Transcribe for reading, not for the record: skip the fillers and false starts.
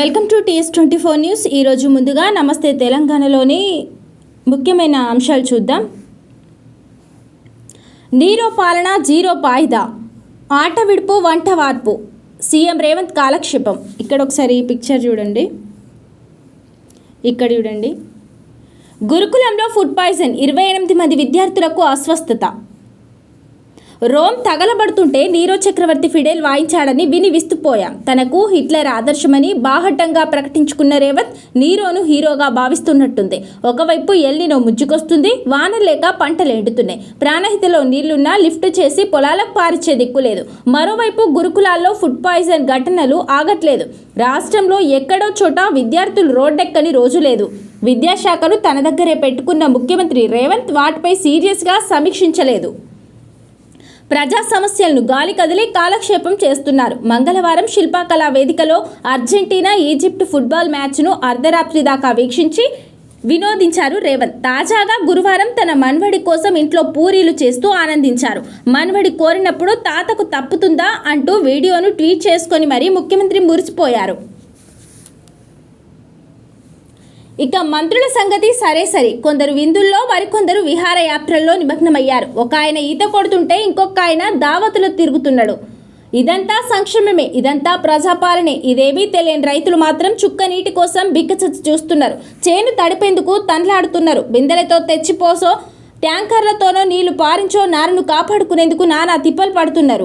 Welcome to TS24 news. ఈరోజు ముందుగా నమస్తే తెలంగాణలోని ముఖ్యమైన అంశాలు చూద్దాం. నీరో పాలన జీరో పాయిదా, ఆట విడుపు వంట వార్పు, సీఎం రేవంత్ కాలక్షేపం. ఇక్కడ ఒకసారి ఈ పిక్చర్ చూడండి, ఇక్కడ చూడండి. గురుకులంలో ఫుడ్ పాయిజన్, 28 మంది విద్యార్థులకు అస్వస్థత. రోమ్ తగలబడుతుంటే నీరో చక్రవర్తి ఫిడేల్ వాయించాడని విని విస్తుపోయాం. తనకు హిట్లర్ ఆదర్శమని బాహటంగా ప్రకటించుకున్న రేవంత్ నీరోను హీరోగా భావిస్తున్నట్టుంది. ఒకవైపు ఎల్నినో ముజ్జుకొస్తుంది, వాన లేక పంటలు ఎండుతున్నాయి. ప్రాణహితలో నీళ్లున్నా లిఫ్ట్ చేసి పొలాలకు పారిచ్చే దిక్కులేదు. మరోవైపు గురుకులాల్లో ఫుడ్ పాయిజన్ ఘటనలు ఆగట్లేదు. రాష్ట్రంలో ఎక్కడో చోట విద్యార్థులు రోడ్డెక్కని రోజు లేదు. విద్యాశాఖను తన దగ్గరే పెట్టుకున్న ముఖ్యమంత్రి రేవంత్ వాటిపై సీరియస్గా సమీక్షించలేదు. ప్రజా సమస్యలను గాలి కదిలి కాలక్షేపం చేస్తున్నారు. మంగళవారం శిల్పకళా వేదికలో అర్జెంటీనా ఈజిప్ట్ ఫుట్బాల్ మ్యాచ్ను అర్ధరాత్రి దాకా వీక్షించి వినోదించారు రేవంత్. తాజాగా గురువారం తన మన్వడి కోసం ఇంట్లో పూరీలు చేస్తూ ఆనందించారు. మన్వడి కోరినప్పుడు తాతకు తప్పుతుందా అంటూ వీడియోను ట్వీట్ చేసుకొని మరీ ముఖ్యమంత్రి మురిసిపోయారు. ఇక మంత్రుల సంగతి సరే, కొందరు విందుల్లో మరికొందరు విహారయాత్రల్లో నిమగ్నమయ్యారు. ఒక ఆయన ఈత కొడుతుంటే ఇంకొక ఆయన దావతులు తిరుగుతున్నాడు. ఇదంతా సంక్షేమమే, ఇదంతా ప్రజాపాలనే. ఇదేమీ తెలియని రైతులు మాత్రం చుక్క నీటి కోసం బిక్కచచ్చి చూస్తున్నారు. చేను తడిపేందుకు తన్లాడుతున్నారు. బిందెలతో తెచ్చిపోసో ట్యాంకర్లతోనో నీళ్లు పారించో నారును కాపాడుకునేందుకు నానా తిప్పలు పడుతున్నారు.